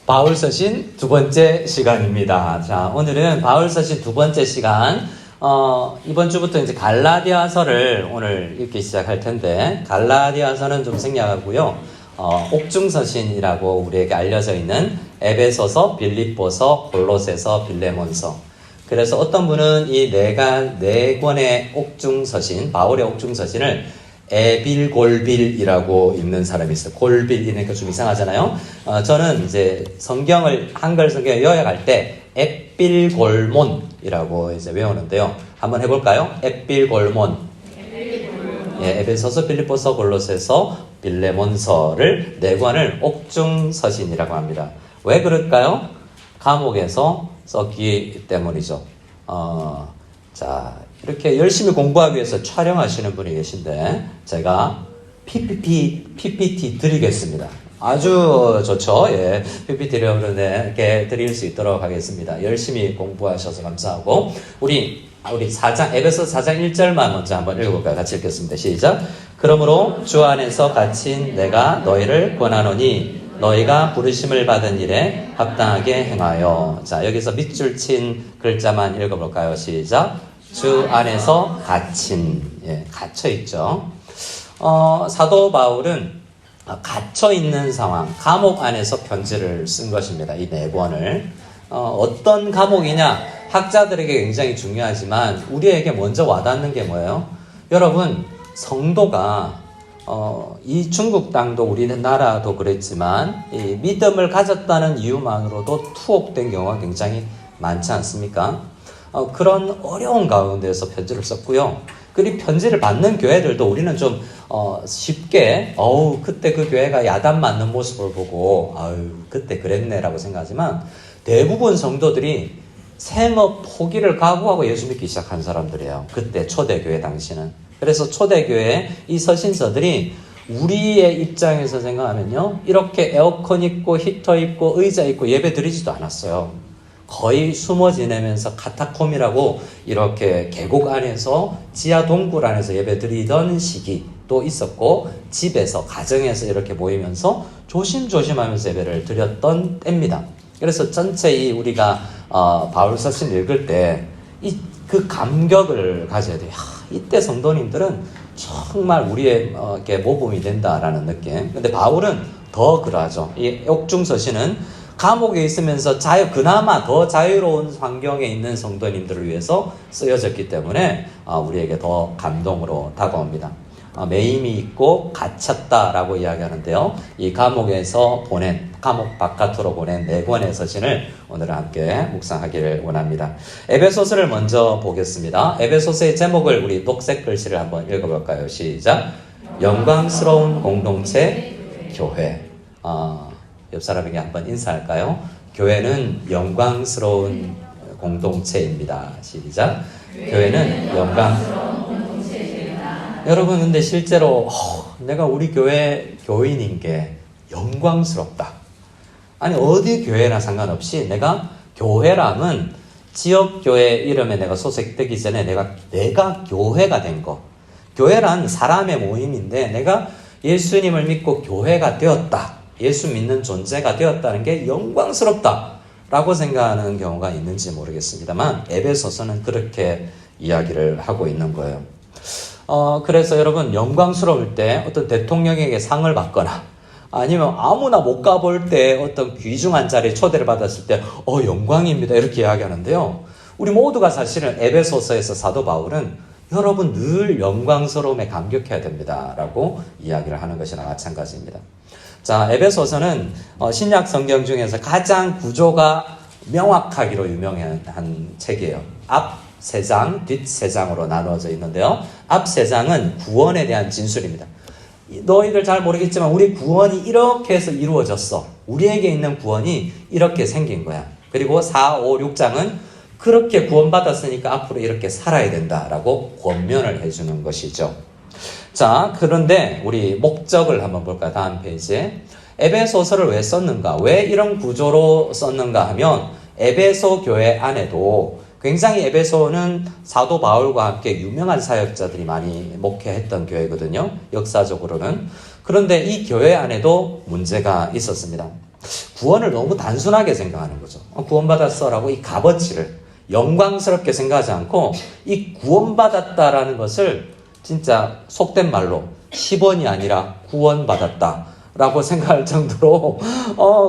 바울 서신 두 번째 시간입니다. 자, 오늘은 바울 서신 두 번째 시간. 이번 주부터 이제 갈라디아서를 오늘 읽기 시작할 텐데, 갈라디아서는 좀 생략하고요. 옥중서신이라고 우리에게 알려져 있는 에베소서, 빌립보서, 골로새서, 빌레몬서. 그래서 어떤 분은 이 네 권의 옥중서신, 바울의 옥중서신을 에빌골빌이라고 읽는 사람이 있어요. 골빌이니까 좀 이상하잖아요. 저는 이제 한글 성경을 요약할 때 에빌골몬이라고 이제 외우는데요. 한번 해볼까요? 에빌골몬. 예, 에베소서, 빌립보서, 골로새서, 빌레몬서를 네 권을 옥중서신이라고 합니다. 왜 그럴까요? 감옥에서 썼기 때문이죠. 자, 이렇게 열심히 공부하기 위해서 촬영하시는 분이 계신데 제가 PPT 드리겠습니다. 아주 좋죠. 예, PPT를 이렇게 드릴 수 있도록 하겠습니다. 열심히 공부하셔서 감사하고 우리 4장 에베소 4장 1절만 먼저 한번 읽어볼까요? 같이 읽겠습니다. 시작. 그러므로 주 안에서 갇힌 내가 너희를 권하노니 너희가 부르심을 받은 일에 합당하게 행하여. 자, 여기서 밑줄 친 글자만 읽어볼까요? 시작. 주 안에서 갇힌, 갇혀 있죠. 사도 바울은 갇혀 있는 상황, 감옥 안에서 편지를 쓴 것입니다. 이 네 권을. 어떤 감옥이냐? 학자들에게 굉장히 중요하지만 우리에게 먼저 와닿는 게 뭐예요? 여러분, 성도가 이 중국 땅도 우리나라도 그랬지만 이 믿음을 가졌다는 이유만으로도 투옥된 경우가 굉장히 많지 않습니까? 그런 어려운 가운데서 편지를 썼고요. 그리고 편지를 받는 교회들도 우리는 좀 쉽게 그때 그 교회가 야단 맞는 모습을 보고 그때 그랬네라고 생각하지만 대부분 성도들이 생업 포기를 각오하고 예수 믿기 시작한 사람들이에요. 그때 초대교회 당시는. 그래서 초대교회 이 서신서들이 우리의 입장에서 생각하면요, 이렇게 에어컨 있고 히터 있고 의자 있고 예배 드리지도 않았어요. 거의 숨어 지내면서 카타콤이라고 이렇게 계곡 안에서 지하 동굴 안에서 예배 드리던 시기도 있었고, 집에서 가정에서 이렇게 모이면서 조심조심하면서 예배를 드렸던 때입니다. 그래서 전체 우리가 바울 서신 읽을 때 그 감격을 가져야 돼요. 이때 성도님들은 정말 우리의 모범이 된다라는 느낌. 근데 바울은 더 그러하죠. 이 옥중서신은 감옥에 있으면서 그나마 더 자유로운 환경에 있는 성도님들을 위해서 쓰여졌기 때문에 우리에게 더 감동으로 다가옵니다. 매임이 있고 갇혔다라고 이야기하는데요. 이 감옥 바깥으로 보낸 네 권의 서신을 오늘 함께 묵상하기를 원합니다. 에베소서를 먼저 보겠습니다. 에베소서의 제목을 우리 녹색 글씨를 한번 읽어볼까요? 시작. 영광스러운 공동체 교회. 옆 사람에게 한번 인사할까요? 교회는 영광스러운 공동체입니다. 시작. 교회는 영광스러운 공동체입니다. 여러분, 근데 실제로 내가 우리 교회 교인인 게 영광스럽다. 아니, 어디 교회나 상관없이 내가 교회라면 지역교회 이름에 내가 소속되기 전에 내가 교회가 된 거. 교회란 사람의 모임인데 내가 예수님을 믿고 교회가 되었다. 예수 믿는 존재가 되었다는 게 영광스럽다라고 생각하는 경우가 있는지 모르겠습니다만 에베소서는 그렇게 이야기를 하고 있는 거예요. 그래서 여러분, 영광스러울 때 어떤 대통령에게 상을 받거나 아니면 아무나 못 가볼 때 어떤 귀중한 자리에 초대를 받았을 때 영광입니다 이렇게 이야기하는데요. 우리 모두가 사실은 에베소서에서 사도 바울은 여러분 늘 영광스러움에 감격해야 됩니다 라고 이야기를 하는 것이나 마찬가지입니다. 자, 에베소서는 신약 성경 중에서 가장 구조가 명확하기로 유명한 책이에요. 앞 3장, 뒷 3장으로 나누어져 있는데요. 앞 3장은 구원에 대한 진술입니다. 너희들 잘 모르겠지만 우리 구원이 이렇게 해서 이루어졌어. 우리에게 있는 구원이 이렇게 생긴 거야. 그리고 4, 5, 6장은 그렇게 구원받았으니까 앞으로 이렇게 살아야 된다라고 권면을 해주는 것이죠. 자, 그런데 우리 목적을 한번 볼까요? 다음 페이지에. 에베소서를 왜 썼는가? 왜 이런 구조로 썼는가 하면 에베소 교회 안에도 굉장히 에베소는 사도 바울과 함께 유명한 사역자들이 많이 목회했던 교회거든요. 역사적으로는. 그런데 이 교회 안에도 문제가 있었습니다. 구원을 너무 단순하게 생각하는 거죠. 구원받았어라고 이 값어치를 영광스럽게 생각하지 않고 이 구원받았다라는 것을 진짜 속된 말로 10원이 아니라 구원받았다라고 생각할 정도로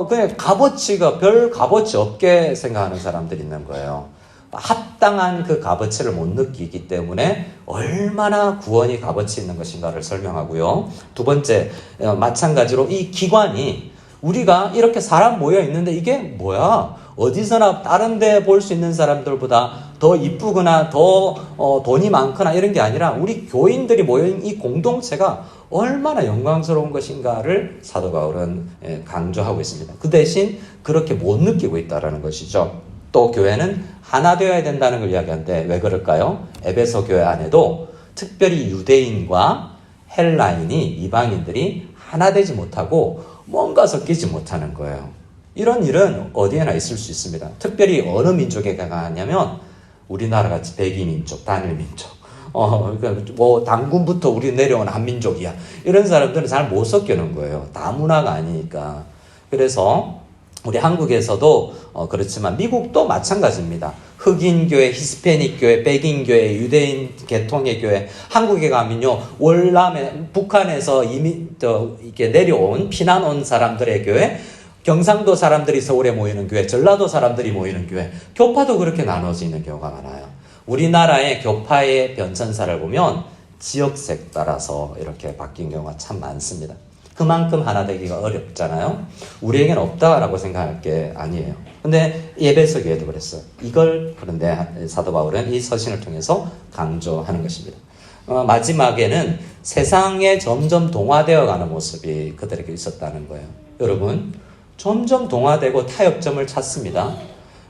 그냥 값어치가 별 값어치 없게 생각하는 사람들이 있는 거예요. 합당한 그 값어치를 못 느끼기 때문에 얼마나 구원이 값어치 있는 것인가를 설명하고요. 두 번째, 마찬가지로 이 기관이 우리가 이렇게 사람 모여 있는데 이게 뭐야? 어디서나 다른 데 볼 수 있는 사람들보다 더 이쁘거나 더 돈이 많거나 이런 게 아니라 우리 교인들이 모여있는 이 공동체가 얼마나 영광스러운 것인가를 사도 바울은 강조하고 있습니다. 그 대신 그렇게 못 느끼고 있다는 것이죠. 또 교회는 하나 되어야 된다는 걸 이야기하는데 왜 그럴까요? 에베소 교회 안에도 특별히 유대인과 헬라인이 이방인들이 하나 되지 못하고 뭔가 섞이지 못하는 거예요. 이런 일은 어디에나 있을 수 있습니다. 특별히 어느 민족에 강하냐면 우리나라 같이 백이민족, 단일민족. 그러니까 뭐 당군부터 우리 내려온 한민족이야. 이런 사람들은 잘 못 섞이는 거예요. 다문화가 아니니까. 그래서 우리 한국에서도 그렇지만 미국도 마찬가지입니다. 흑인 교회, 히스패닉 교회, 백인 교회, 유대인 계통의 교회. 한국에 가면요, 월남에 북한에서 이렇게 내려온 피난 온 사람들의 교회, 경상도 사람들이 서울에 모이는 교회, 전라도 사람들이 모이는 교회, 교파도 그렇게 나눠져 있는 경우가 많아요. 우리나라의 교파의 변천사를 보면 지역색 따라서 이렇게 바뀐 경우가 참 많습니다. 그만큼 하나 되기가 어렵잖아요. 우리에게는 없다라고 생각할 게 아니에요. 근데 에베소 교회도 그랬어요. 이걸 그런데 사도 바울은 이 서신을 통해서 강조하는 것입니다. 마지막에는 세상에 점점 동화되어 가는 모습이 그들에게 있었다는 거예요. 여러분, 점점 동화되고 타협점을 찾습니다.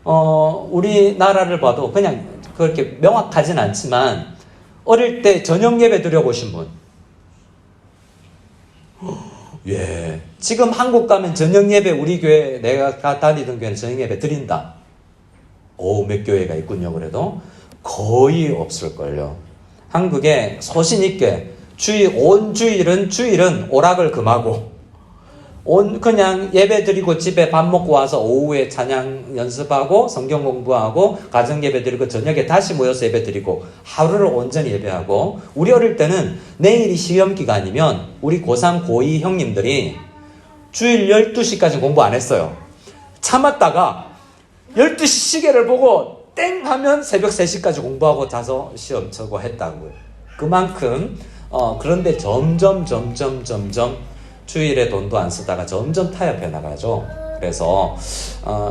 우리나라를 봐도 그냥 그렇게 명확하진 않지만 어릴 때 저녁 예배 드려보신 분? 예. 지금 한국 가면 저녁 예배 우리 교회 내가 다니던 교회는 저녁 예배 드린다. 몇 교회가 있군요. 그래도 거의 없을걸요. 한국에 소신 있게 온 주일은 오락을 금하고 그냥 예배 드리고 집에 밥 먹고 와서 오후에 찬양 연습하고 성경 공부하고 가정 예배 드리고 저녁에 다시 모여서 예배 드리고 하루를 온전히 예배하고 우리 어릴 때는 내일이 시험 기간이면 우리 고3, 고2 형님들이 주일 12시까지 공부 안 했어요. 참았다가 12시 시계를 보고 땡 하면 새벽 3시까지 공부하고 자서 시험 쳐고 했다고요. 그만큼 그런데 점점 주일에 돈도 안 쓰다가 점점 타협해 나가죠. 그래서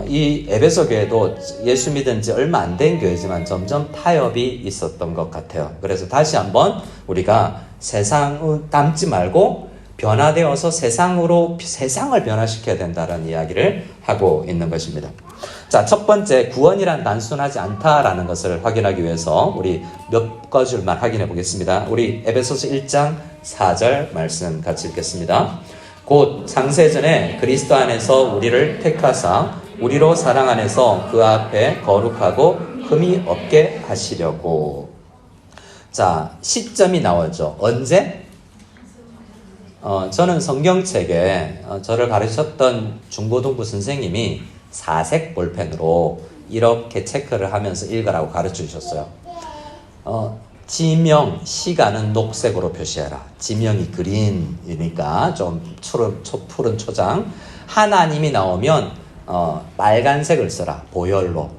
이 에베소 교회도 예수 믿은 지 얼마 안 된 교회지만 점점 타협이 있었던 것 같아요. 그래서 다시 한번 우리가 세상을 닮지 말고 변화되어서 세상을 변화시켜야 된다는 이야기를 하고 있는 것입니다. 자, 첫 번째, 구원이란 단순하지 않다라는 것을 확인하기 위해서 우리 몇 가지만 확인해 보겠습니다. 우리 에베소서 1장 4절 말씀 같이 읽겠습니다. 곧 창세전에 그리스도 안에서 우리를 택하사 우리로 사랑 안에서 그 앞에 거룩하고 흠이 없게 하시려고. 자, 시점이 나오죠. 언제? 저는 성경책에 저를 가르쳤던 중고등부 선생님이 사색 볼펜으로 이렇게 체크를 하면서 읽으라고 가르쳐 주셨어요. 지명, 시간은 녹색으로 표시해라. 지명이 그린이니까 좀 푸른 초장. 하나님이 나오면 빨간색을 써라. 보혈로.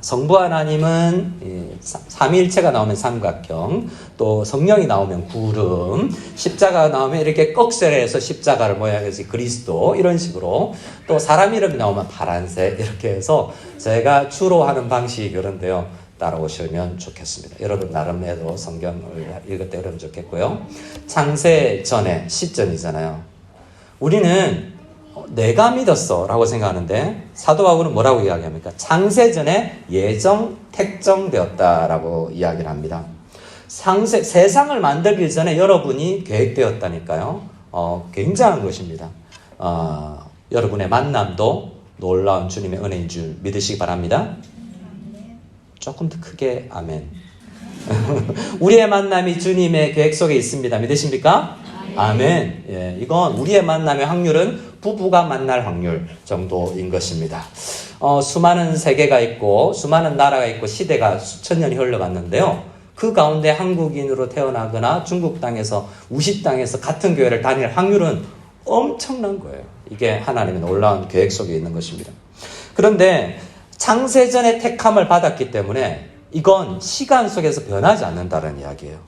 성부 하나님은 삼위일체가 나오면 삼각형, 또 성령이 나오면 구름, 십자가가 나오면 이렇게 꺽쇠를 해서 십자가를 모양해서 그리스도, 이런 식으로. 또 사람 이름이 나오면 파란색, 이렇게 해서 제가 주로 하는 방식이 그런데요. 따라오시면 좋겠습니다. 여러분 나름대로 성경을 읽을 때 그러면 좋겠고요. 창세 전에 시점이잖아요. 우리는 내가 믿었어 라고 생각하는데 사도 바울은 뭐라고 이야기합니까? 창세 전에 예정 택정되었다라고 이야기를 합니다. 세상을 만들기 전에 여러분이 계획되었다니까요. 굉장한 것입니다. 여러분의 만남도 놀라운 주님의 은혜인 줄 믿으시기 바랍니다. 조금 더 크게 아멘. 우리의 만남이 주님의 계획 속에 있습니다. 믿으십니까? 아멘. 예, 이건 우리의 만남의 확률은 부부가 만날 확률 정도인 것입니다. 수많은 세계가 있고 수많은 나라가 있고 시대가 수천 년이 흘러갔는데요. 그 가운데 한국인으로 태어나거나 중국 땅에서 우시 땅에서 같은 교회를 다닐 확률은 엄청난 거예요. 이게 하나님의 놀라운 계획 속에 있는 것입니다. 그런데 창세전에 택함을 받았기 때문에 이건 시간 속에서 변하지 않는다는 이야기예요.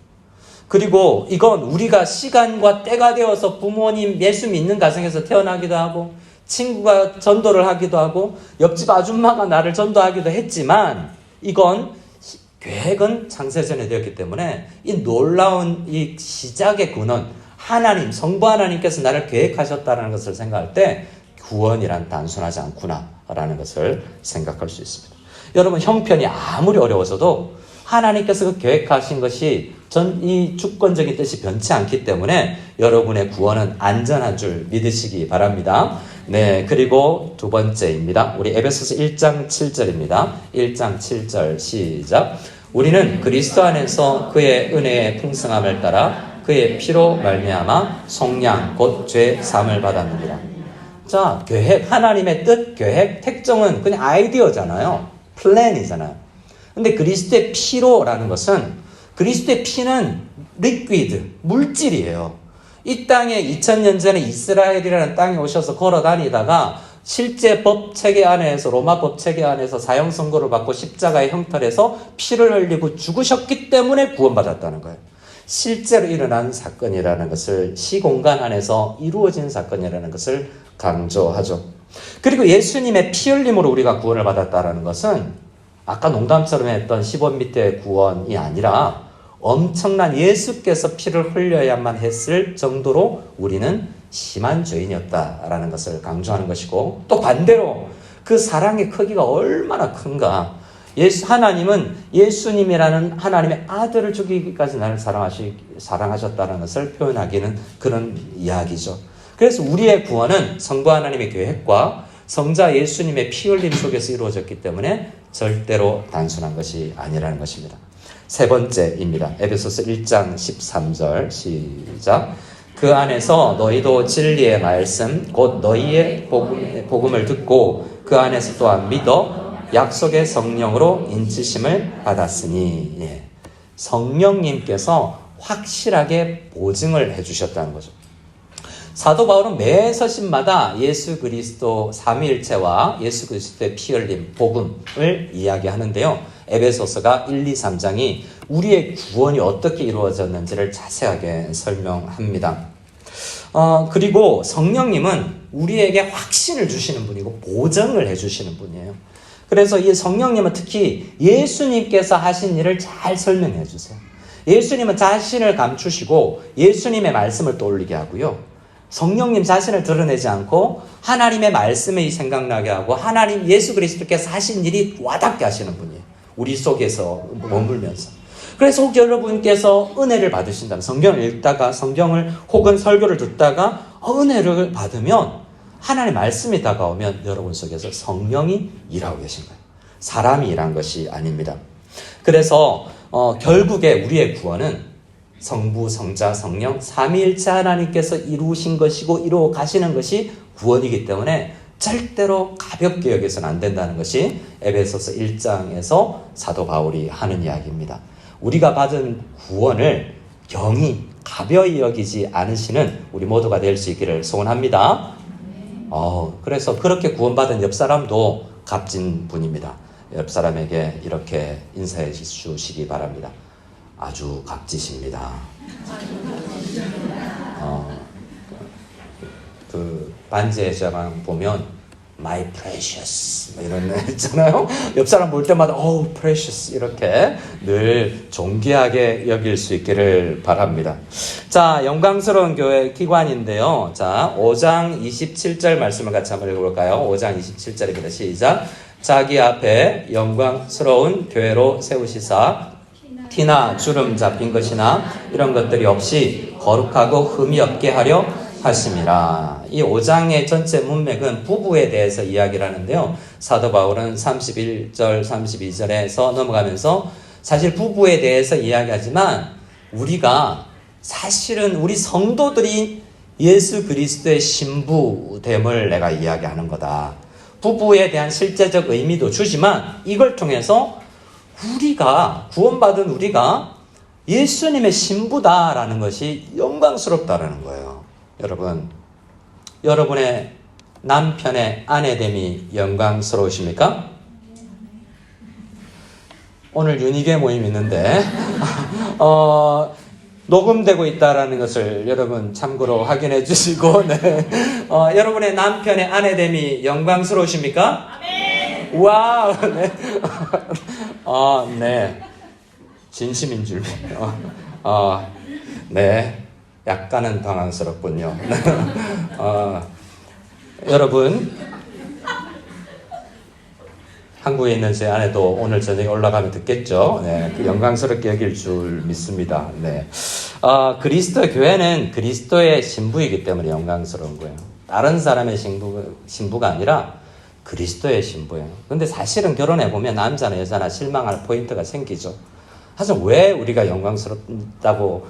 그리고 이건 우리가 시간과 때가 되어서 부모님 예수 믿는 가정에서 태어나기도 하고 친구가 전도를 하기도 하고 옆집 아줌마가 나를 전도하기도 했지만 이건 계획은 창세전에 되었기 때문에 이 놀라운 이 시작의 근원 하나님, 성부 하나님께서 나를 계획하셨다는 것을 생각할 때 구원이란 단순하지 않구나라는 것을 생각할 수 있습니다. 여러분 형편이 아무리 어려워져도 하나님께서 그 계획하신 것이 이 주권적인 뜻이 변치 않기 때문에 여러분의 구원은 안전한 줄 믿으시기 바랍니다. 네, 그리고 두 번째입니다. 우리 에베소서 1장 7절입니다. 1장 7절 시작. 우리는 그리스도 안에서 그의 은혜의 풍성함을 따라 그의 피로 말미암아 속량 곧 죄 사함을 받았느니라. 자, 계획, 하나님의 뜻, 계획, 택정은 그냥 아이디어잖아요. 플랜이잖아요. 근데 그리스도의 피로라는 것은 그리스도의 피는 리퀴드, 물질이에요. 이 땅에 2000년 전에 이스라엘이라는 땅에 오셔서 걸어 다니다가 실제 법 체계 안에서 로마 법 체계 안에서 사형 선고를 받고 십자가의 형벌에서 피를 흘리고 죽으셨기 때문에 구원받았다는 거예요. 실제로 일어난 사건이라는 것을 시공간 안에서 이루어진 사건이라는 것을 강조하죠. 그리고 예수님의 피 흘림으로 우리가 구원을 받았다는 것은 아까 농담처럼 했던 10원 밑에 구원이 아니라 엄청난 예수께서 피를 흘려야만 했을 정도로 우리는 심한 죄인이었다라는 것을 강조하는 것이고 또 반대로 그 사랑의 크기가 얼마나 큰가. 하나님은 예수님이라는 하나님의 아들을 죽이기까지 나를 사랑하셨다는 것을 표현하기는 그런 이야기죠. 그래서 우리의 구원은 성부 하나님의 계획과 성자 예수님의 피 흘림 속에서 이루어졌기 때문에 절대로 단순한 것이 아니라는 것입니다. 세 번째입니다. 에베소서 1장 13절 시작. 그 안에서 너희도 진리의 말씀 곧 너희의 복음을 듣고 그 안에서 또한 믿어 약속의 성령으로 인치심을 받았으니. 예. 성령님께서 확실하게 보증을 해주셨다는 거죠. 사도 바울은 매 서신마다 예수 그리스도 삼위일체와 예수 그리스도의 피 흘림, 복음을 이야기하는데요. 에베소서가 1, 2, 3장이 우리의 구원이 어떻게 이루어졌는지를 자세하게 설명합니다. 그리고 성령님은 우리에게 확신을 주시는 분이고 보증을 해주시는 분이에요. 그래서 이 성령님은 특히 예수님께서 하신 일을 잘 설명해 주세요. 예수님은 자신을 감추시고 예수님의 말씀을 떠올리게 하고요. 성령님 자신을 드러내지 않고 하나님의 말씀이 생각나게 하고 하나님 예수 그리스도께서 하신 일이 와닿게 하시는 분이에요. 우리 속에서 머물면서. 그래서 혹 여러분께서 은혜를 받으신다면 성경을 읽다가 성경을 혹은 설교를 듣다가 은혜를 받으면 하나님의 말씀이 다가오면 여러분 속에서 성령이 일하고 계신 거예요. 사람이 일한 것이 아닙니다. 그래서 결국에 우리의 구원은 성부, 성자, 성령, 삼위일체 하나님께서 이루신 것이고 이루어 가시는 것이 구원이기 때문에 절대로 가볍게 여겨서는 안 된다는 것이 에베소서 1장에서 사도 바울이 하는 이야기입니다. 우리가 받은 구원을 경히 가벼이 여기지 않으시는 우리 모두가 될 수 있기를 소원합니다. 그래서 그렇게 구원받은 옆 사람도 값진 분입니다. 옆 사람에게 이렇게 인사해 주시기 바랍니다. 아주 값지십니다. 그 반지의 제왕 보면 my precious 이런 애 있잖아요. 옆 사람 볼 때마다 precious 이렇게 늘 존귀하게 여길 수 있기를 바랍니다. 자, 영광스러운 교회 기관인데요. 자, 5장 27절 말씀을 같이 한번 읽어볼까요? 5장 27절입니다. 시작. 자기 앞에 영광스러운 교회로 세우시사 티나 주름 잡힌 것이나 이런 것들이 없이 거룩하고 흠이 없게 하려 하심이라. 이 5장의 전체 문맥은 부부에 대해서 이야기를 하는데요. 사도 바울은 31절, 32절에서 넘어가면서 사실 부부에 대해서 이야기하지만 우리가 사실은 우리 성도들이 예수 그리스도의 신부됨을 내가 이야기하는 거다. 부부에 대한 실제적 의미도 주지만 이걸 통해서 우리가 구원받은 우리가 예수님의 신부다라는 것이 영광스럽다라는 거예요. 여러분, 여러분의 남편의 아내됨이 영광스러우십니까? 오늘 윤희계 모임 있는데 녹음되고 있다라는 것을 여러분 참고로 확인해 주시고 네. 여러분의 남편의 아내됨이 영광스러우십니까? 아멘. 와우. 네. 네. 진심인 줄. 네. 약간은 당황스럽군요. 여러분, 한국에 있는 제 아내도 오늘 저녁에 올라가면 듣겠죠. 네, 그 영광스럽게 여길 줄 믿습니다. 네, 그리스도 교회는 그리스도의 신부이기 때문에 영광스러운 거예요. 다른 사람의 신부가 아니라 그리스도의 신부예요. 근데 사실은 결혼해 보면 남자나 여자나 실망할 포인트가 생기죠. 하지만 왜 우리가 영광스럽다고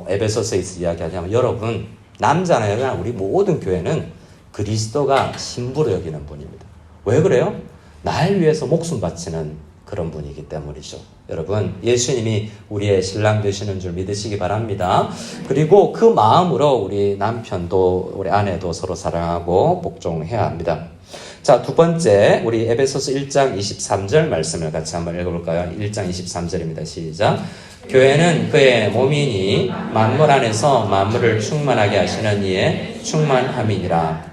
에베소서에서 이야기하냐면 여러분, 남자나 여자나 우리 모든 교회는 그리스도가 신부로 여기는 분입니다. 왜 그래요? 날 위해서 목숨 바치는 그런 분이기 때문이죠. 여러분, 예수님이 우리의 신랑 되시는 줄 믿으시기 바랍니다. 그리고 그 마음으로 우리 남편도 우리 아내도 서로 사랑하고 복종해야 합니다. 자, 두 번째, 우리 에베소서 1장 23절 말씀을 같이 한번 읽어볼까요? 1장 23절입니다. 시작. 교회는 그의 몸이니 만물 안에서 만물을 충만하게 하시는 이의 충만함이니라.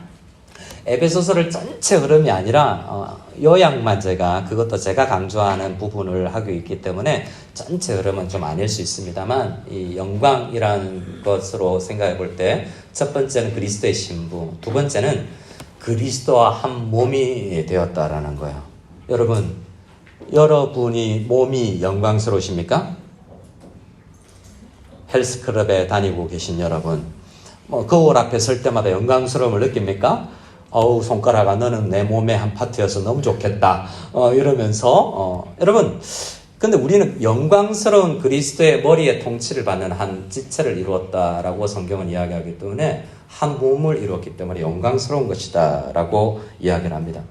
에베소서를 전체 흐름이 아니라 요약만 그것도 제가 강조하는 부분을 하고 있기 때문에 전체 흐름은 좀 아닐 수 있습니다만 이 영광이라는 것으로 생각해 볼 때 첫 번째는 그리스도의 신부, 두 번째는 그리스도와 한 몸이 되었다라는 거예요. 여러분, 여러분이 몸이 영광스러우십니까? 헬스클럽에 다니고 계신 여러분, 거울 앞에 설 때마다 영광스러움을 느낍니까? 어우, 손가락아, 너는 내 몸의 한 파트여서 너무 좋겠다. 이러면서, 여러분, 근데 우리는 영광스러운 그리스도의 머리에 통치를 받는 한 지체를 이루었다라고 성경은 이야기하기 때문에 한 몸을 이루었기 때문에 영광스러운 것이다 라고 이야기를 합니다.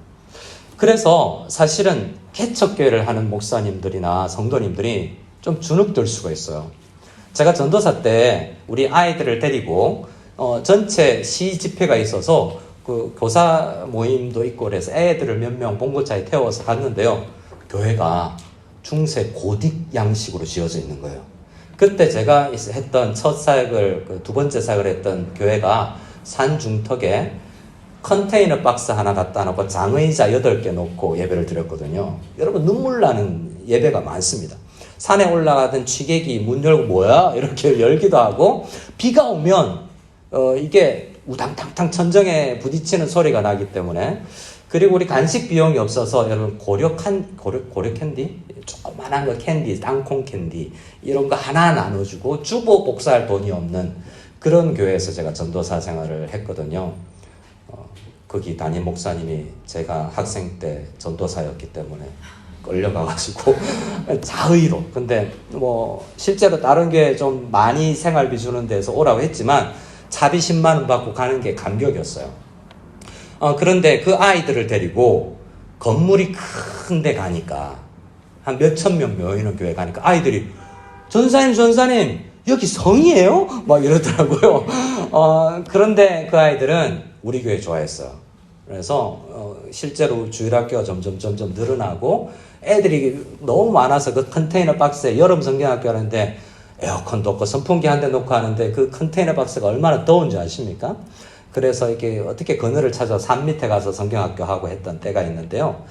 그래서 사실은 개척교회를 하는 목사님들이나 성도님들이 좀 주눅들 수가 있어요. 제가 전도사 때 우리 아이들을 데리고 전체 시 집회가 있어서 그 교사 모임도 있고 그래서 애들을 몇 명 봉고차에 태워서 갔는데요. 교회가 중세 고딕 양식으로 지어져 있는 거예요. 그때 제가 했던 첫 사역을, 두 번째 사역을 했던 교회가 산 중턱에 컨테이너 박스 하나 갖다 놓고 장의자 8개 놓고 예배를 드렸거든요. 여러분, 눈물 나는 예배가 많습니다. 산에 올라가던 취객이 문 열고 뭐야? 이렇게 열기도 하고, 비가 오면 이게 우당탕탕 천정에 부딪히는 소리가 나기 때문에. 그리고 우리 간식 비용이 없어서 여러분 고려 캔디? 조그만한 거 캔디, 땅콩 캔디 이런 거 하나 나눠주고 주보 복사할 돈이 없는 그런 교회에서 제가 전도사 생활을 했거든요. 거기 담임 목사님이 제가 학생 때 전도사였기 때문에 끌려가가지고 자의로, 근데 뭐 실제로 다른 교회 좀 많이 생활비 주는 데서 오라고 했지만 차비 10만 원 받고 가는 게 감격이었어요. 그런데 그 아이들을 데리고 건물이 큰 데 가니까 한 몇천 명 모이는 교회 가니까 아이들이 전사님 여기 성이에요? 막 이러더라고요. 그런데 그 아이들은 우리 교회 좋아했어요. 그래서 실제로 주일학교가 점점 늘어나고 애들이 너무 많아서 그 컨테이너 박스에 여름 성경학교 하는데 에어컨도 없고 선풍기 한 대 놓고 하는데 그 컨테이너 박스가 얼마나 더운지 아십니까? 그래서 이렇게 어떻게 그늘을 찾아 산 밑에 가서 성경학교 하고 했던 때가 있는데요.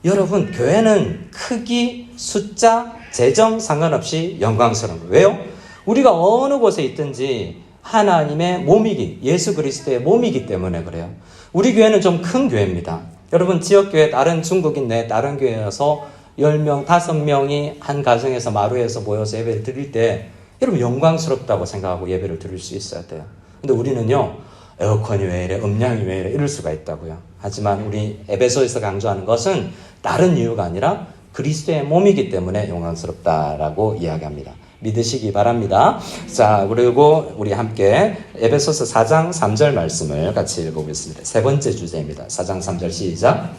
여러분, 교회는 크기, 숫자, 재정 상관없이 영광스러운 거예요. 왜요? 우리가 어느 곳에 있든지 하나님의 몸이기, 예수 그리스도의 몸이기 때문에 그래요. 우리 교회는 좀 큰 교회입니다. 여러분, 지역교회 다른 중국인 내 다른 교회여서 10명, 5명이 한 가정에서 마루에서 모여서 예배를 드릴 때 여러분 영광스럽다고 생각하고 예배를 드릴 수 있어야 돼요. 근데 우리는요, 에어컨이 왜 이래, 음량이 왜 이래, 이럴 수가 있다고요. 하지만 우리 에베소에서 강조하는 것은 다른 이유가 아니라 그리스도의 몸이기 때문에 영광스럽다라고 이야기합니다. 믿으시기 바랍니다. 자, 그리고 우리 함께 에베소서 4장 3절 말씀을 같이 읽어보겠습니다. 세 번째 주제입니다. 4장 3절 시작.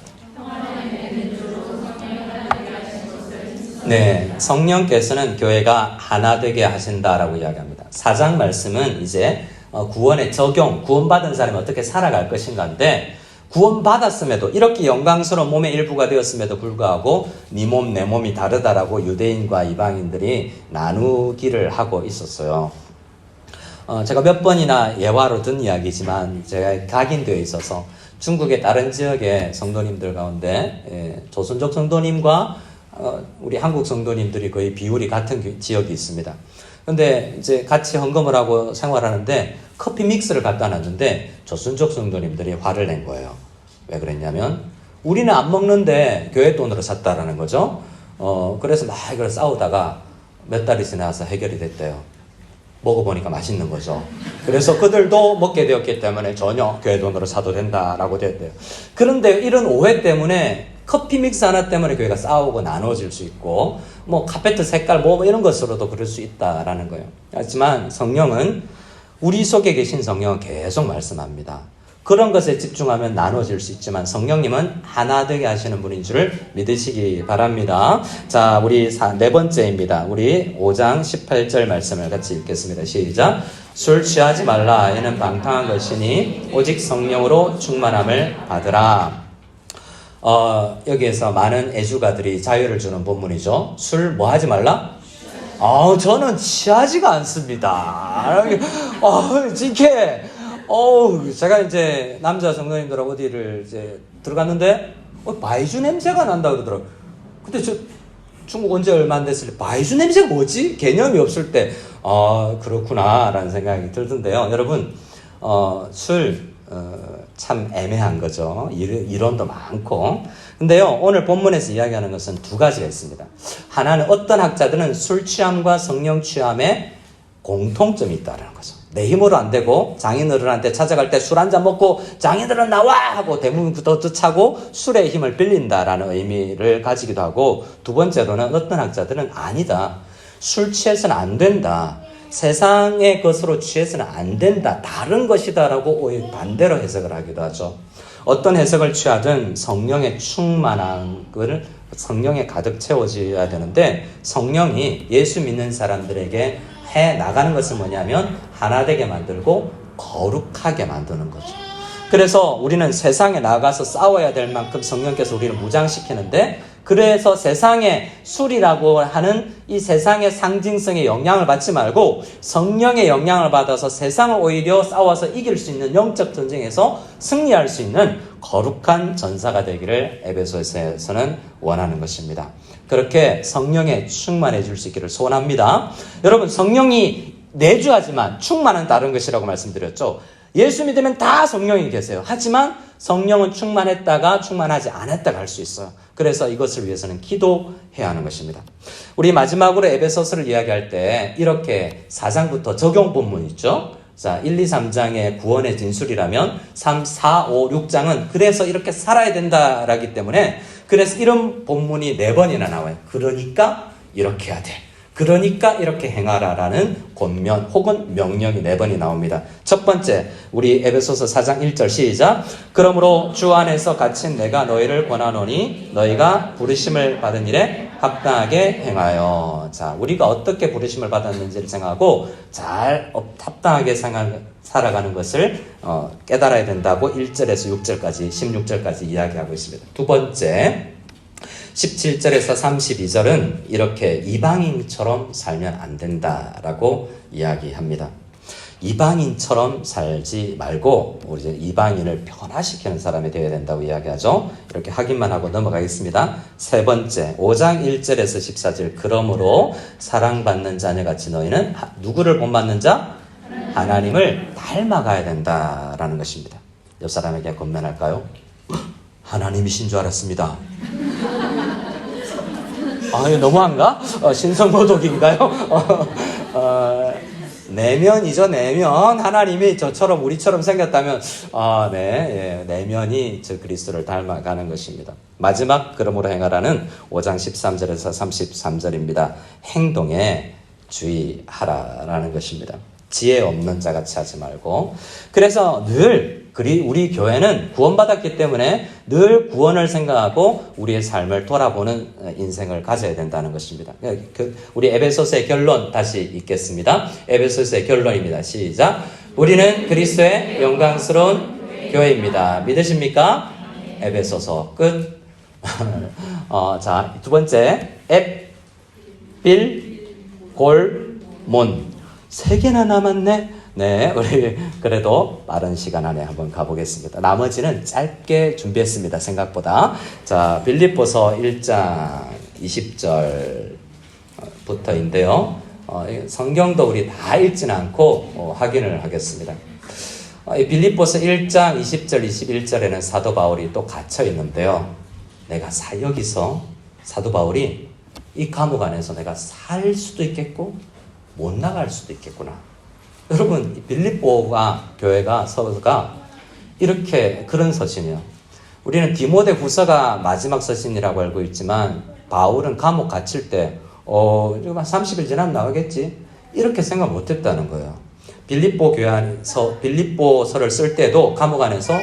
네, 성령께서는 교회가 하나 되게 하신다라고 이야기합니다. 4장 말씀은 이제 구원의 적용, 구원받은 사람이 어떻게 살아갈 것인가인데, 구원받았음에도 이렇게 영광스러운 몸의 일부가 되었음에도 불구하고 네 몸 내 몸이 다르다라고 유대인과 이방인들이 나누기를 하고 있었어요. 제가 몇 번이나 예화로 든 이야기지만 제가 각인되어 있어서 중국의 다른 지역의 성도님들 가운데 조선족 성도님과 우리 한국 성도님들이 거의 비율이 같은 지역이 있습니다. 근데 이제 같이 헌금을 하고 생활하는데 커피 믹스를 갖다 놨는데 조선족 성도님들이 화를 낸 거예요. 왜 그랬냐면 우리는 안 먹는데 교회 돈으로 샀다라는 거죠. 그래서 막 이걸 싸우다가 몇 달이 지나서 해결이 됐대요. 먹어보니까 맛있는 거죠. 그래서 그들도 먹게 되었기 때문에 전혀 교회 돈으로 사도 된다라고 됐대요. 그런데 이런 오해 때문에 커피 믹스 하나 때문에 교회가 싸우고 나눠질 수 있고 뭐 카페트 색깔 뭐 이런 것으로도 그럴 수 있다라는 거예요. 하지만 성령은 우리 속에 계신 성령은 계속 말씀합니다. 그런 것에 집중하면 나눠질 수 있지만 성령님은 하나 되게 하시는 분인 줄을 믿으시기 바랍니다. 자, 우리 네 번째입니다. 우리 5장 18절 말씀을 같이 읽겠습니다. 시작. 술 취하지 말라. 이는 방탕한 것이니 오직 성령으로 충만함을 받으라. 여기에서 많은 애주가들이 자유를 주는 본문이죠. 술 뭐 하지 말라? 저는 취하지가 않습니다. 진짜. 제가 이제 남자 성도님들하고 어디를 이제 들어갔는데, 바이주 냄새가 난다 그러더라고요. 근데 중국 온 지 얼마 안 됐을 때, 바이주 냄새가 뭐지? 개념이 없을 때, 그렇구나, 라는 생각이 들던데요. 여러분, 참 애매한 거죠. 이론도 많고. 근데요, 오늘 본문에서 이야기하는 것은 두 가지가 있습니다. 하나는 어떤 학자들은 술 취함과 성령 취함에 공통점이 있다는 거죠. 내 힘으로 안 되고 장인어른한테 찾아갈 때 술 한잔 먹고 장인어른 나와! 하고 대문 차고 술의 힘을 빌린다라는 의미를 가지기도 하고, 두 번째로는 어떤 학자들은 아니다. 술 취해서는 안 된다. 세상의 것으로 취해서는 안 된다. 다른 것이다라고 반대로 해석을 하기도 하죠. 어떤 해석을 취하든 성령에 충만한 것을 성령에 가득 채워져야 되는데, 성령이 예수 믿는 사람들에게 해 나가는 것은 뭐냐면 하나 되게 만들고 거룩하게 만드는 거죠. 그래서 우리는 세상에 나가서 싸워야 될 만큼 성령께서 우리를 무장시키는데, 그래서 세상의 술이라고 하는 이 세상의 상징성의 영향을 받지 말고 성령의 영향을 받아서 세상을 오히려 싸워서 이길 수 있는 영적 전쟁에서 승리할 수 있는 거룩한 전사가 되기를 에베소서에서는 원하는 것입니다. 그렇게 성령에 충만해 줄 수 있기를 소원합니다. 여러분, 성령이 내주하지만 충만은 다른 것이라고 말씀드렸죠. 예수 믿으면 다 성령이 계세요. 하지만 성령은 충만했다가 충만하지 않았다가 할 수 있어요. 그래서 이것을 위해서는 기도해야 하는 것입니다. 우리 마지막으로 에베소서를 이야기할 때 이렇게 4장부터 적용 본문 있죠. 자, 1, 2, 3장의 구원의 진술이라면 3, 4, 5, 6장은 그래서 이렇게 살아야 된다라기 때문에, 그래서 이런 본문이 4번이나 나와요. 그러니까 이렇게 해야 돼. 그러니까 이렇게 행하라라는 권면 혹은 명령이 4번이 나옵니다. 첫 번째, 우리 에베소서 4장 1절 시작. 그러므로 주 안에서 갇힌 내가 너희를 권하노니 너희가 부르심을 받은 일에 합당하게 행하여. 자, 우리가 어떻게 부르심을 받았는지를 생각하고 잘 합당하게 살아가는 것을 깨달아야 된다고 1절에서 6절까지 16절까지 이야기하고 있습니다. 두 번째, 17절에서 32절은 이렇게 이방인처럼 살면 안 된다라고 이야기합니다. 이방인처럼 살지 말고 우리 이제 이방인을 변화시키는 사람이 되어야 된다고 이야기하죠. 이렇게 확인만 하고 넘어가겠습니다. 세 번째, 5장 1절에서 14절. 그러므로 사랑받는 자녀같이 너희는 누구를 본받는 자? 하나님을 닮아가야 된다라는 것입니다. 옆 사람에게 권면할까요? 하나님이신 줄 알았습니다. 이거 너무한가? 신성모독인가요? 내면이죠, 내면. 하나님이 저처럼, 우리처럼 생겼다면, 내면이 저 그리스도를 닮아가는 것입니다. 마지막, 그러므로 행하라는 5장 13절에서 33절입니다. 행동에 주의하라라는 것입니다. 지혜 없는 자같이 하지 말고. 그래서 늘 우리 교회는 구원받았기 때문에 늘 구원을 생각하고 우리의 삶을 돌아보는 인생을 가져야 된다는 것입니다. 우리 에베소서의 결론 다시 읽겠습니다. 에베소서의 결론입니다. 시작. 우리는 그리스도의 영광스러운 교회입니다. 믿으십니까? 에베소서 끝. 자, 두 번째 앱, 빌, 골, 몬. 3개나 남았네. 네, 우리 그래도 빠른 시간 안에 한번 가보겠습니다. 나머지는 짧게 준비했습니다. 생각보다. 자, 빌립보서 1장 20절부터인데요. 성경도 우리 다 읽지는 않고 확인을 하겠습니다. 빌립보서 1장 20절, 21절에는 사도 바울이 또 갇혀 있는데요. 내가 여기서 사도 바울이 이 감옥 안에서 내가 살 수도 있겠고 못 나갈 수도 있겠구나. 여러분, 빌립보가 교회가 서가 이렇게 그런 서신이에요. 우리는 디모데 후서가 마지막 서신이라고 알고 있지만 바울은 감옥 갇힐 때 30일 지나면 나가겠지 이렇게 생각 못했다는 거예요. 빌립보 교회 안에서 빌립보서를 쓸 때도 감옥 안에서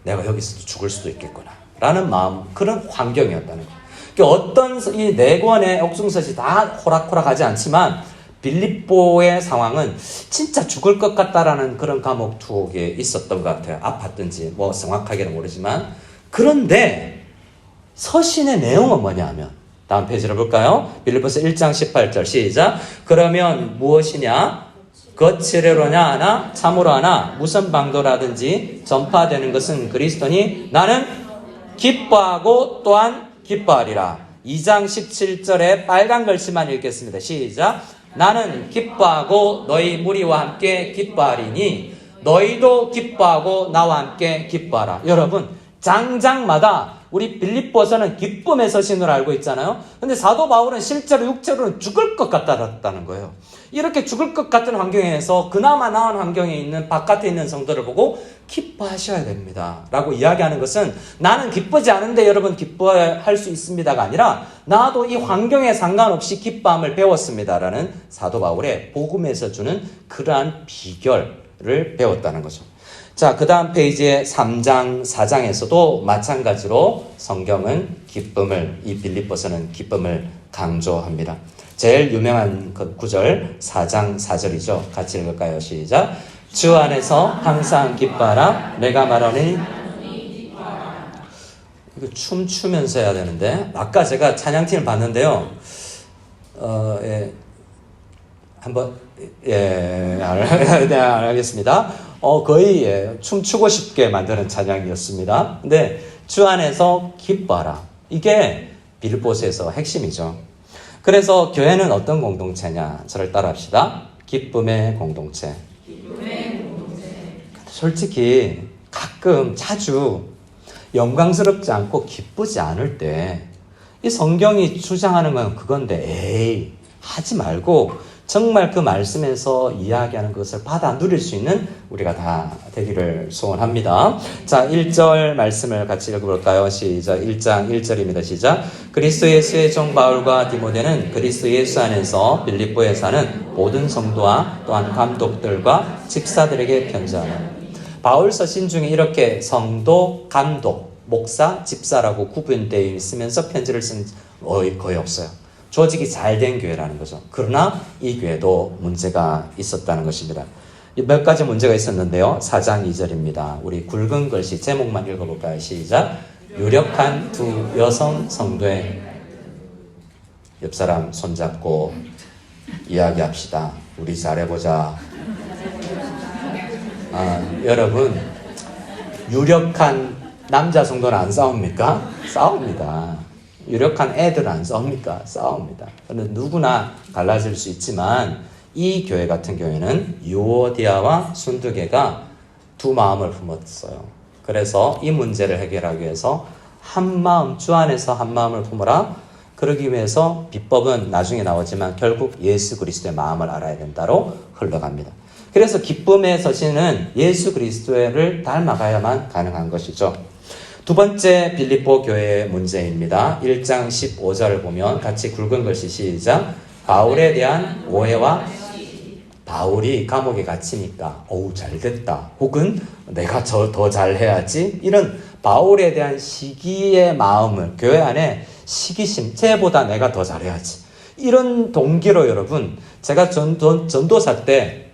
내가 여기서 죽을 수도 있겠구나 라는 마음, 그런 환경이었다는 거예요. 어떤 이 4권의 옥중서시 다 호락호락하지 않지만 빌립보의 상황은 진짜 죽을 것 같다라는 그런 감옥 투옥에 있었던 것 같아요. 아팠든지 뭐 정확하게는 모르지만. 그런데 서신의 내용은 뭐냐 하면 다음 페이지를 볼까요? 빌립보서 1장 18절 시작. 그러면 무엇이냐? 거칠애로냐 하나 참으로 하나 무슨 방도라든지 전파되는 것은 그리스도니 나는 기뻐하고 또한 기뻐하리라. 2장 17절에 빨간 글씨만 읽겠습니다. 시작. 나는 기뻐하고 너희 무리와 함께 기뻐하리니 너희도 기뻐하고 나와 함께 기뻐하라. 여러분, 장장마다 우리 빌립보서는 기쁨의 서신으로 알고 있잖아요. 근데 사도 바울은 실제로 육체로는 죽을 것 같다는 거예요. 이렇게 죽을 것 같은 환경에서 그나마 나은 환경에 있는 바깥에 있는 성도를 보고 기뻐하셔야 됩니다 라고 이야기하는 것은 나는 기쁘지 않은데 여러분 기뻐할 수 있습니다가 아니라 나도 이 환경에 상관없이 기뻐함을 배웠습니다 라는 사도 바울의 복음에서 주는 그러한 비결을 배웠다는 거죠. 자, 그 다음 페이지에 3장, 4장에서도 마찬가지로 성경은 기쁨을, 이 빌립보서는 기쁨을 강조합니다. 제일 유명한 그 구절 4장 4절이죠. 같이 읽을까요? 시작. 주 안에서 항상 기뻐하라. 내가 말하니 이거 춤추면서 해야 되는데 아까 제가 찬양팀을 봤는데요. 한번 알겠습니다. 거의 춤추고 싶게 만드는 찬양이었습니다. 근데 주 안에서 기뻐하라. 이게 빌립보서에서 핵심이죠. 그래서 교회는 어떤 공동체냐? 저를 따라합시다. 기쁨의 공동체. 솔직히 가끔 자주 영광스럽지 않고 기쁘지 않을 때 이 성경이 주장하는 건 그건데 에이 하지 말고 정말 그 말씀에서 이야기하는 것을 받아 누릴 수 있는 우리가 다 되기를 소원합니다. 자, 1절 말씀을 같이 읽어볼까요? 시작. 1장 1절입니다. 시작. 그리스도 예수의 종 바울과 디모데는 그리스도 예수 안에서 빌립보에 사는 모든 성도와 또한 감독들과 집사들에게 편지하노. 바울 서신 중에 이렇게 성도, 감독, 목사, 집사라고 구분되어 있으면서 편지를 쓴 거의 없어요. 조직이 잘 된 교회라는 거죠. 그러나 이 교회도 문제가 있었다는 것입니다. 몇 가지 문제가 있었는데요. 4장 2절입니다. 우리 굵은 글씨 제목만 읽어볼까요? 시작. 유력한 두 여성 성도의 옆 사람 손잡고 이야기합시다. 우리 잘해보자. 여러분, 유력한 남자 성도는 안 싸웁니까? 싸웁니다. 유력한 애들은 안 싸웁니까? 싸웁니다. 그런데 누구나 갈라질 수 있지만 이 교회 같은 경우에는 유오디아와 순두개가 두 마음을 품었어요. 그래서 이 문제를 해결하기 위해서 한 마음, 주 안에서 한 마음을 품어라. 그러기 위해서 비법은 나중에 나오지만 결국 예수 그리스도의 마음을 알아야 된다로 흘러갑니다. 그래서 기쁨의 서신은 예수 그리스도를 닮아가야만 가능한 것이죠. 두 번째 빌립보 교회의 문제입니다. 1장 15절을 보면 같이 굵은 글씨 시작. 바울에 대한 오해와 바울이 감옥에 갇히니까 어우 잘됐다 혹은 내가 더 잘해야지 이런 바울에 대한 시기의 마음을 교회 안에 시기심 쟤보다 내가 더 잘해야지 이런 동기로 여러분 제가 전도사 때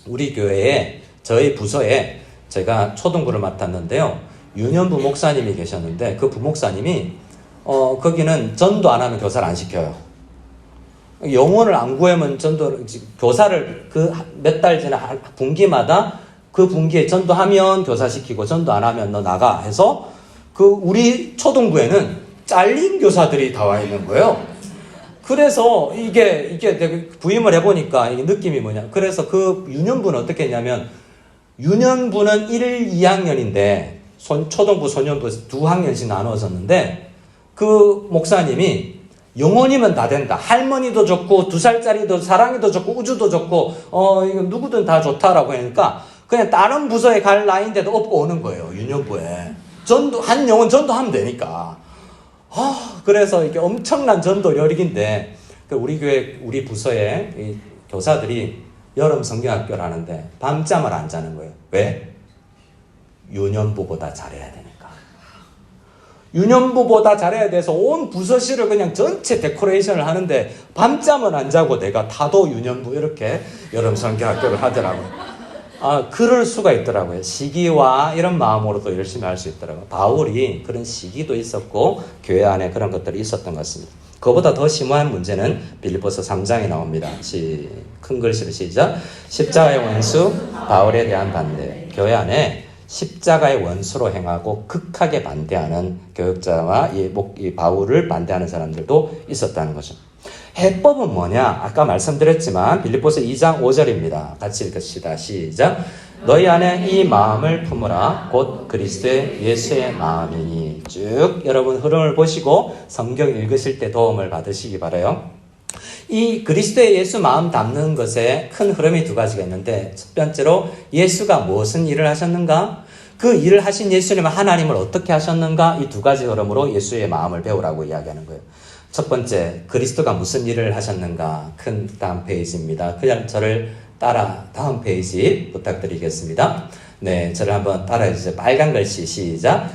우리 교회에 저희 부서에 제가 초등부를 맡았는데요 윤현부 목사님이 계셨는데 그 부목사님이 거기는 전도 안 하면 교사를 안 시켜요. 영혼을 안 구하면 교사를 그 몇 달 전에 분기마다 그 분기에 전도하면 교사시키고 전도 안 하면 너 나가 해서 그 우리 초등부에는 잘린 교사들이 다 와 있는 거예요. 그래서 이게 되게 부임을 해보니까 이게 느낌이 뭐냐. 그래서 그 유년부는 어떻게 했냐면 유년부는 1, 2학년인데 초등부, 소년부 2학년씩 나누어졌는데 그 목사님이 영혼이면 다 된다. 할머니도 좋고 2살짜리도 사랑이도 좋고 우주도 좋고 이거 누구든 다 좋다라고 하니까 그냥 다른 부서에 갈 나이인데도 업고 오는 거예요. 유년부에. 한 영혼 전도하면 되니까. 그래서 이게 엄청난 전도 여력인데 우리 교회 우리 부서에 이 교사들이 여름 성경학교를 하는데 밤잠을 안 자는 거예요. 왜? 유년부보다 잘해야 되니까. 유년부보다 잘해야 돼서 온 부서실을 그냥 전체 데코레이션을 하는데 밤잠은 안 자고 내가 타도 유년부 이렇게 여름 성경학교를 하더라고요. 그럴 수가 있더라고요. 시기와 이런 마음으로도 열심히 할 수 있더라고요. 바울이 그런 시기도 있었고 교회 안에 그런 것들이 있었던 것 같습니다. 그보다 더 심오한 문제는 빌립보서 3장에 나옵니다. 큰 글씨로 시작. 십자가의 원수 바울에 대한 반대. 교회 안에 십자가의 원수로 행하고 극하게 반대하는 교역자와 이 바울을 반대하는 사람들도 있었다는 거죠. 해법은 뭐냐? 아까 말씀드렸지만 빌립보서 2장 5절입니다. 같이 읽읍시다. 시작. 너희 안에 이 마음을 품으라. 곧 그리스도의 예수의 마음이니. 쭉 여러분 흐름을 보시고 성경 읽으실 때 도움을 받으시기 바라요. 이 그리스도의 예수 마음 담는 것에 큰 흐름이 두 가지가 있는데 첫 번째로 예수가 무슨 일을 하셨는가? 그 일을 하신 예수님은 하나님을 어떻게 하셨는가? 이 두 가지 흐름으로 예수의 마음을 배우라고 이야기하는 거예요. 첫 번째, 그리스도가 무슨 일을 하셨는가? 큰 다음 페이지입니다. 그냥 저를 따라 다음 페이지 부탁드리겠습니다. 네, 저를 한번 따라해 주세요. 빨간 글씨 시작.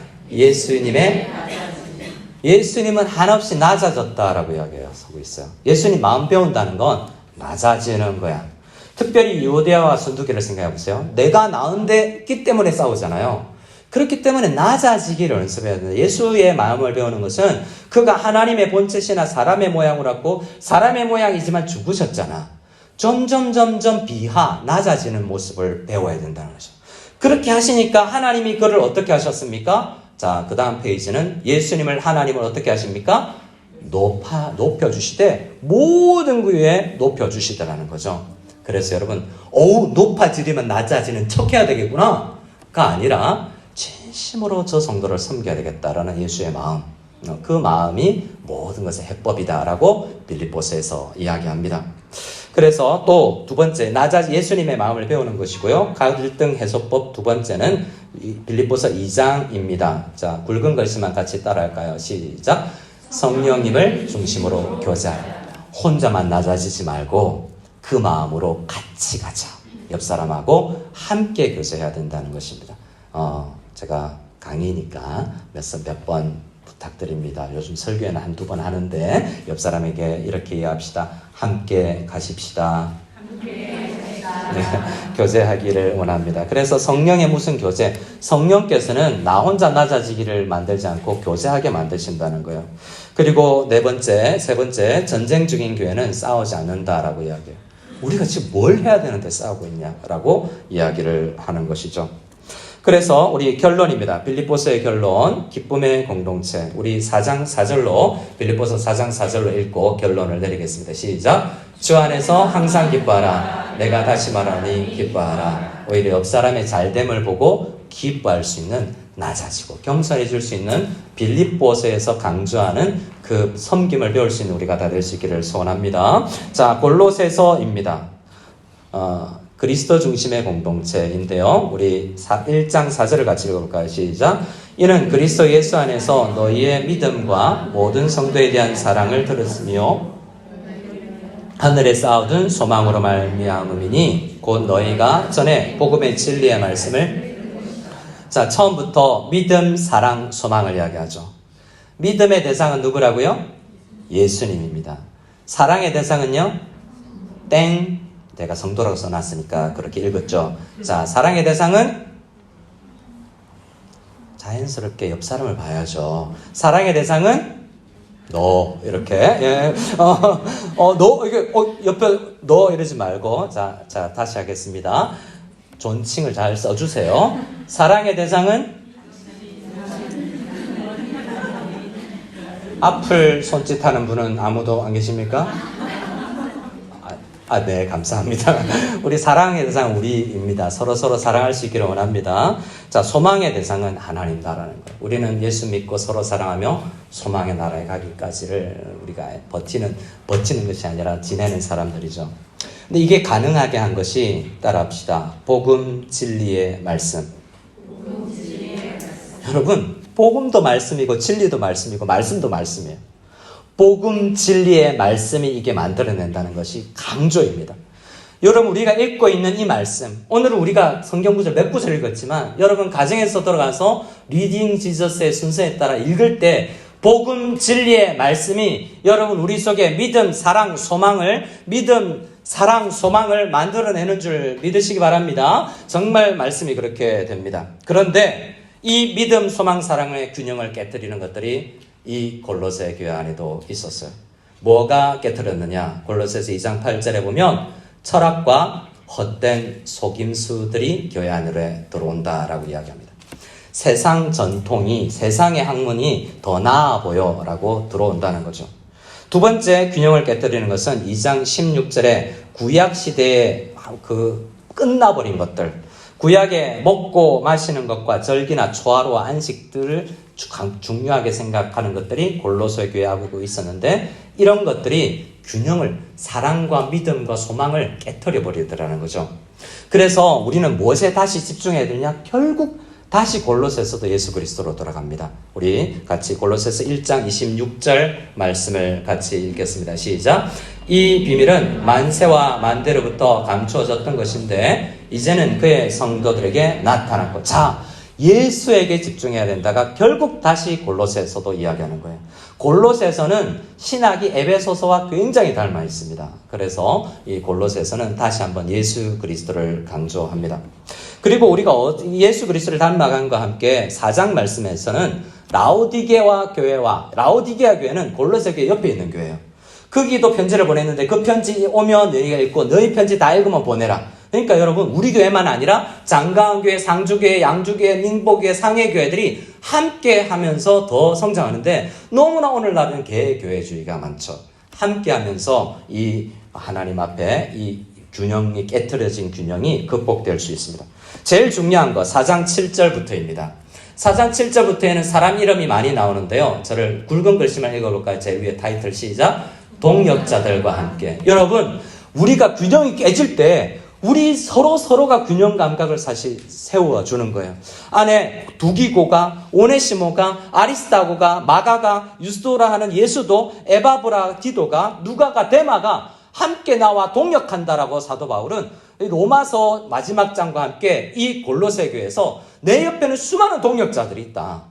예수님은 한없이 낮아졌다라고 이야기하고 있어요. 예수님 마음 배운다는 건 낮아지는 거야. 특별히 유오데아와 순두개를 생각해 보세요. 내가 나은데 있기 때문에 싸우잖아요. 그렇기 때문에 낮아지기를 연습해야 된다. 예수의 마음을 배우는 것은 그가 하나님의 본체시나 사람의 모양을 갖고 사람의 모양이지만 죽으셨잖아. 점점 낮아지는 모습을 배워야 된다는 거죠. 그렇게 하시니까 하나님이 그를 어떻게 하셨습니까? 자, 그 다음 페이지는 예수님을 하나님을 어떻게 하십니까? 높여주시되 모든 그 위에 높여주시더라는 거죠. 그래서 여러분 높아지려면 낮아지는 척 해야 되겠구나 가 아니라 진심으로 저 성도를 섬겨야 되겠다라는 예수의 마음, 그 마음이 모든 것의 해법이다라고 빌립보서에서 이야기합니다. 그래서 또 두 번째 예수님의 마음을 배우는 것이고요. 갈등 해소법 두 번째는 빌립보서 2장입니다. 자, 굵은 글씨만 같이 따라할까요? 시작. 성령님을 중심으로 교제하라. 혼자만 낮아지지 말고 그 마음으로 같이 가자. 옆 사람하고 함께 교제해야 된다는 것입니다. 제가 강의니까 몇 번 부탁드립니다. 요즘 설교에는 한두 번 하는데 옆 사람에게 이렇게 이해합시다. 함께 가십시다. 네, 교제하기를 원합니다. 그래서 성령의 무슨 교제? 성령께서는 나 혼자 낮아지기를 만들지 않고 교제하게 만드신다는 거예요. 그리고 세 번째, 전쟁 중인 교회는 싸우지 않는다라고 이야기해요. 우리가 지금 뭘 해야 되는데 싸우고 있냐라고 이야기를 하는 것이죠. 그래서 우리 결론입니다. 빌립보서의 결론, 기쁨의 공동체. 우리 4장 4절로 빌립보서 4장 4절로 읽고 결론을 내리겠습니다. 시작. 주 안에서 항상 기뻐하라. 내가 다시 말하니 기뻐하라. 오히려 옆 사람의 잘됨을 보고 기뻐할 수 있는, 낮아지고 겸손해질 수 있는 빌립보서에서 강조하는 그 섬김을 배울 수 있는 우리가 다 될 수 있기를 소원합니다. 자, 골로새서입니다. 그리스도 중심의 공동체인데요. 우리 1장 4절을 같이 읽어볼까요? 시작. 이는 그리스도 예수 안에서 너희의 믿음과 모든 성도에 대한 사랑을 들었으며 하늘에 쌓아둔 소망으로 말미암음이니 곧 너희가 전에 복음의 진리의 말씀을 자, 처음부터 믿음, 사랑, 소망을 이야기하죠. 믿음의 대상은 누구라고요? 예수님입니다. 사랑의 대상은요? 땡. 내가 성도라고 써놨으니까 그렇게 읽었죠. 자, 사랑의 대상은 자연스럽게 옆 사람을 봐야죠. 사랑의 대상은 너 이렇게 너 이게 옆에 너 이러지 말고 자 다시 하겠습니다. 존칭을 잘 써주세요. 사랑의 대상은 앞을 손짓하는 분은 아무도 안 계십니까? 네, 감사합니다. 우리 사랑의 대상은 우리입니다. 서로 사랑할 수 있기를 원합니다. 자, 소망의 대상은 하나님 나라는 거예요. 우리는 예수 믿고 서로 사랑하며 소망의 나라에 가기까지를 우리가 버티는 것이 아니라 지내는 사람들이죠. 근데 이게 가능하게 한 것이 따라합시다. 복음 진리의 말씀. 여러분, 복음도 말씀이고 진리도 말씀이고 말씀도 말씀이에요. 복음 진리의 말씀이 이게 만들어낸다는 것이 강조입니다. 여러분, 우리가 읽고 있는 이 말씀, 오늘은 우리가 성경 구절 몇 구절 읽었지만 여러분 가정에서 들어가서 리딩 지저스의 순서에 따라 읽을 때 복음 진리의 말씀이 여러분 우리 속에 믿음, 사랑, 소망을 만들어내는 줄 믿으시기 바랍니다. 정말 말씀이 그렇게 됩니다. 그런데 이 믿음, 소망, 사랑의 균형을 깨뜨리는 것들이 이 골로새 교회 안에도 있었어요. 뭐가 깨뜨렸느냐? 골로새서 2장 8절에 보면 철학과 헛된 속임수들이 교회 안으로 들어온다라고 이야기합니다. 세상 전통이, 세상의 학문이 더 나아 보여라고 들어온다는 거죠. 두 번째 균형을 깨뜨리는 것은 2장 16절에 구약 시대에 끝나버린 것들, 구약에 먹고 마시는 것과 절기나 초하루와 안식들을 중요하게 생각하는 것들이 골로새 교회하고 있었는데 이런 것들이 균형을 사랑과 믿음과 소망을 깨트려 버리더라는 거죠. 그래서 우리는 무엇에 다시 집중해야 되냐? 결국 다시 골로새서도 예수 그리스도로 돌아갑니다. 우리 같이 골로새서 1장 26절 말씀을 같이 읽겠습니다. 시작. 이 비밀은 만세와 만대로부터 감추어졌던 것인데 이제는 그의 성도들에게 나타났고, 자, 예수에게 집중해야 된다가 결국 다시 골로새서도 이야기하는 거예요. 골로새서는 신학이 에베소서와 굉장히 닮아 있습니다. 그래서 이 골로새서는 다시 한번 예수 그리스도를 강조합니다. 그리고 우리가 예수 그리스도를 닮아간과 함께 4장 말씀에서는 라오디게아 교회는 골로새 교회 옆에 있는 교회예요. 거기도 편지를 보냈는데 그 편지 오면 너희가 읽고 너희 편지 다 읽으면 보내라. 그러니까 여러분, 우리 교회만 아니라 장가한교회, 상주교회, 양주교회,宁波교회, 상해교회들이 함께 하면서 더 성장하는데 너무나 오늘날은 개교회주의가 많죠. 함께 하면서 이 하나님 앞에 이 균형이 깨트려진 균형이 극복될 수 있습니다. 제일 중요한 거 4장 7절부터입니다. 4장 7절부터에는 사람 이름이 많이 나오는데요. 저를 굵은 글씨만 읽어볼까요? 제일 위에 타이틀 시작. 동역자들과 함께. 여러분, 우리가 균형이 깨질 때 우리 서로가 균형 감각을 사실 세워주는 거예요. 안에 두기고가, 오네시모가, 아리스타고가, 마가가, 유스도라 하는 예수도, 에바브라 디도가, 누가가, 데마가 함께 나와 동역한다라고 사도 바울은 로마서 마지막 장과 함께 이 골로새 교회에서 내 옆에는 수많은 동역자들이 있다.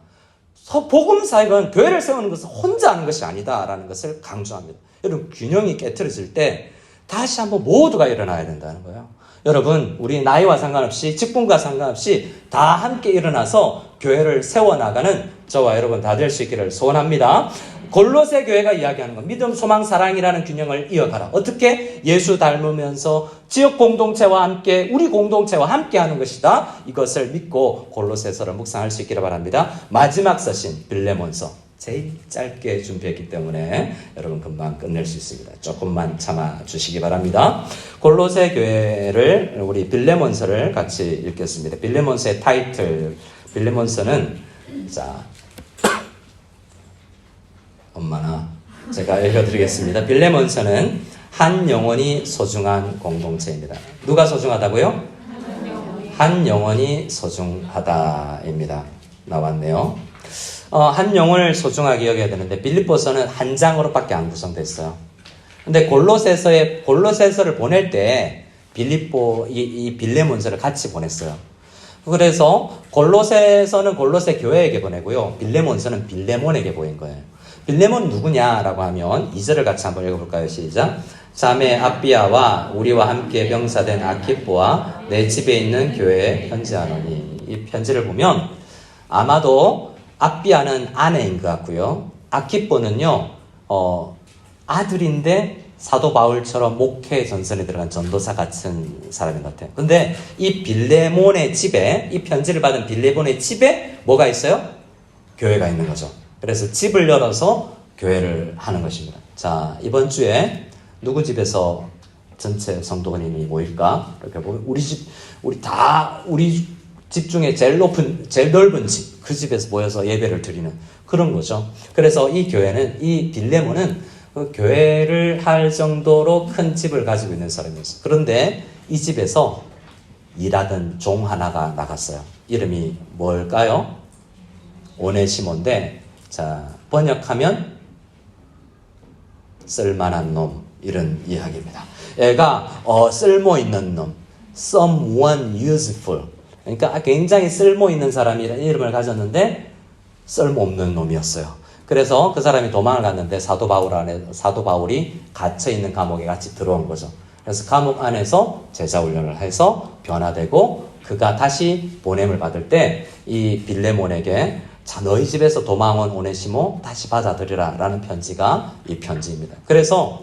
복음 사역은 교회를 세우는 것은 혼자 하는 것이 아니다라는 것을 강조합니다. 여러분, 균형이 깨트려질 때 다시 한번 모두가 일어나야 된다는 거예요. 여러분, 우리 나이와 상관없이 직분과 상관없이 다 함께 일어나서 교회를 세워나가는 저와 여러분 다 될 수 있기를 소원합니다. 골로새 교회가 이야기하는 건 믿음, 소망, 사랑이라는 균형을 이어가라. 어떻게? 예수 닮으면서 지역 공동체와 함께, 우리 공동체와 함께 하는 것이다. 이것을 믿고 골로새서를 묵상할 수 있기를 바랍니다. 마지막 서신 빌레몬서. 제일 짧게 준비했기 때문에 여러분 금방 끝낼 수 있습니다. 조금만 참아 주시기 바랍니다. 골로새 교회를 우리 빌레몬서를 같이 읽겠습니다. 빌레몬서의 타이틀, 빌레몬서는 자 엄마나 제가 읽어드리겠습니다. 빌레몬서는 한 영혼이 소중한 공동체입니다. 누가 소중하다고요? 한 영혼이 소중하다입니다. 나왔네요. 한 영혼을 소중하게 여겨야 되는데 빌립보서는 한 장으로밖에 안 구성됐어요. 근데 골로새서를 보낼 때 빌립보 이 빌레몬서를 같이 보냈어요. 그래서 골로새서는 골로새 교회에게 보내고요. 빌레몬서는 빌레몬에게 보낸 거예요. 빌레몬은 누구냐라고 하면 2절을 같이 한번 읽어볼까요? 시작. 자매 아비아와 우리와 함께 병사된 아키뽀와 내 집에 있는 교회에 편지하노니. 이 편지를 보면 아마도 아비아는 아내인 것 같고요. 아키뽀는요, 아들인데 사도 바울처럼 목회 전선에 들어간 전도사 같은 사람인 것 같아요. 근데 이 빌레몬의 집에, 이 편지를 받은 빌레몬의 집에 뭐가 있어요? 교회가 있는 거죠. 그래서 집을 열어서 교회를 하는 것입니다. 자, 이번 주에 누구 집에서 전체 성도님이 모일까? 이렇게 보면 우리 집 중에 제일 넓은 집, 그 집에서 모여서 예배를 드리는 그런 거죠. 그래서 이 빌레몬은 그 교회를 할 정도로 큰 집을 가지고 있는 사람이었어요. 그런데 이 집에서 일하던 종 하나가 나갔어요. 이름이 뭘까요? 오네시모인데, 자, 번역하면 쓸만한 놈, 이런 이야기입니다. 얘가 쓸모 있는 놈, someone useful. 그러니까 굉장히 쓸모 있는 사람이라는 이름을 가졌는데 쓸모 없는 놈이었어요. 그래서 그 사람이 도망을 갔는데 사도 바울이 갇혀 있는 감옥에 같이 들어온 거죠. 그래서 감옥 안에서 제자 훈련을 해서 변화되고 그가 다시 보냄을 받을 때 이 빌레몬에게 자, 너희 집에서 도망온 오네시모 다시 받아들이라 라는 편지가 이 편지입니다. 그래서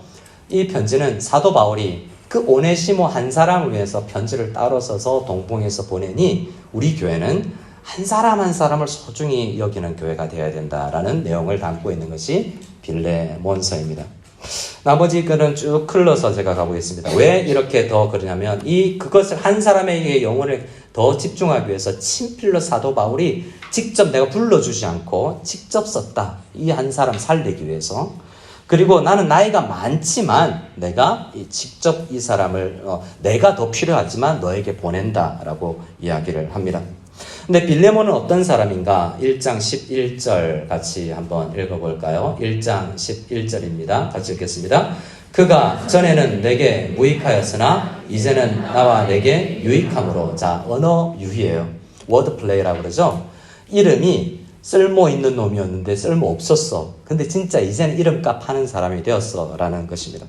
이 편지는 사도 바울이 그 오네시모 한 사람을 위해서 편지를 따로 써서 동봉해서 보내니 우리 교회는 한 사람 한 사람을 소중히 여기는 교회가 되어야 된다라는 내용을 담고 있는 것이 빌레몬서입니다. 나머지 글은 쭉 흘러서 제가 가보겠습니다. 왜 이렇게 더 그러냐면 그것을 한 사람에게 영혼을 더 집중하기 위해서 친필로 사도 바울이 직접 내가 불러주지 않고 직접 썼다. 이 한 사람 살리기 위해서. 그리고 나는 나이가 많지만 내가 직접 이 사람을 내가 더 필요하지만 너에게 보낸다라고 이야기를 합니다. 근데 빌레몬은 어떤 사람인가? 1장 11절 같이 한번 읽어볼까요? 1장 11절입니다. 같이 읽겠습니다. 그가 전에는 내게 무익하였으나 이제는 나와 내게 유익함으로. 자, 언어 유희예요. 워드플레이라고 그러죠. 이름이 쓸모 있는 놈이었는데 쓸모 없었어. 근데 진짜 이제는 이름값 하는 사람이 되었어 라는 것입니다.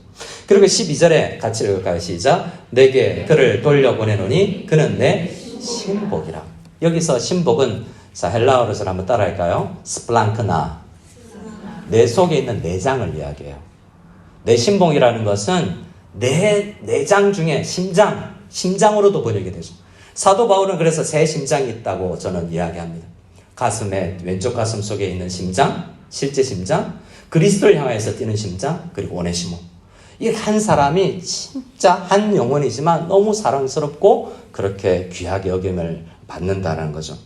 그리고 12절에 같이 읽을까요? 시작. 내게 그를 돌려보내노니 그는 내 신복이라. 여기서 신복은 자 헬라어로서 한번 따라할까요? 스플랑크나. 내 속에 있는 내장을 이야기해요. 내 신복이라는 것은 내 내장 중에 심장으로도 번역이 되죠. 사도 바울은 그래서 새 심장이 있다고 저는 이야기합니다. 가슴에 왼쪽 가슴 속에 있는 심장, 실제 심장, 그리스도를 향해서 뛰는 심장, 그리고 오네시모. 이 한 사람이 진짜 한 영혼이지만 너무 사랑스럽고 그렇게 귀하게 여김을 받는다는 거죠.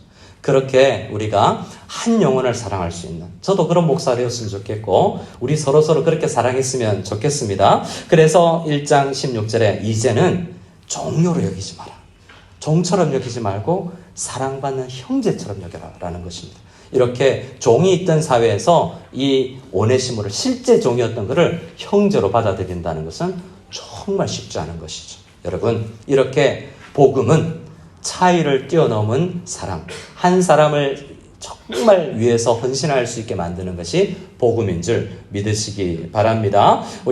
그렇게 우리가 한 영혼을 사랑할 수 있는, 저도 그런 목사 되었으면 좋겠고 우리 서로서로 그렇게 사랑했으면 좋겠습니다. 그래서 1장 16절에 이제는 종료로 여기지 마라. 종처럼 여기지 말고 사랑받는 형제처럼 여겨라 라는 것입니다. 이렇게 종이 있던 사회에서 이 오네시모를 실제 종이었던 그를 형제로 받아들인다는 것은 정말 쉽지 않은 것이죠. 여러분, 이렇게 복음은 차이를 뛰어넘은 사랑, 한 사람을 정말 위해서 헌신할 수 있게 만드는 것이 복음인 줄 믿으시기 바랍니다. 우리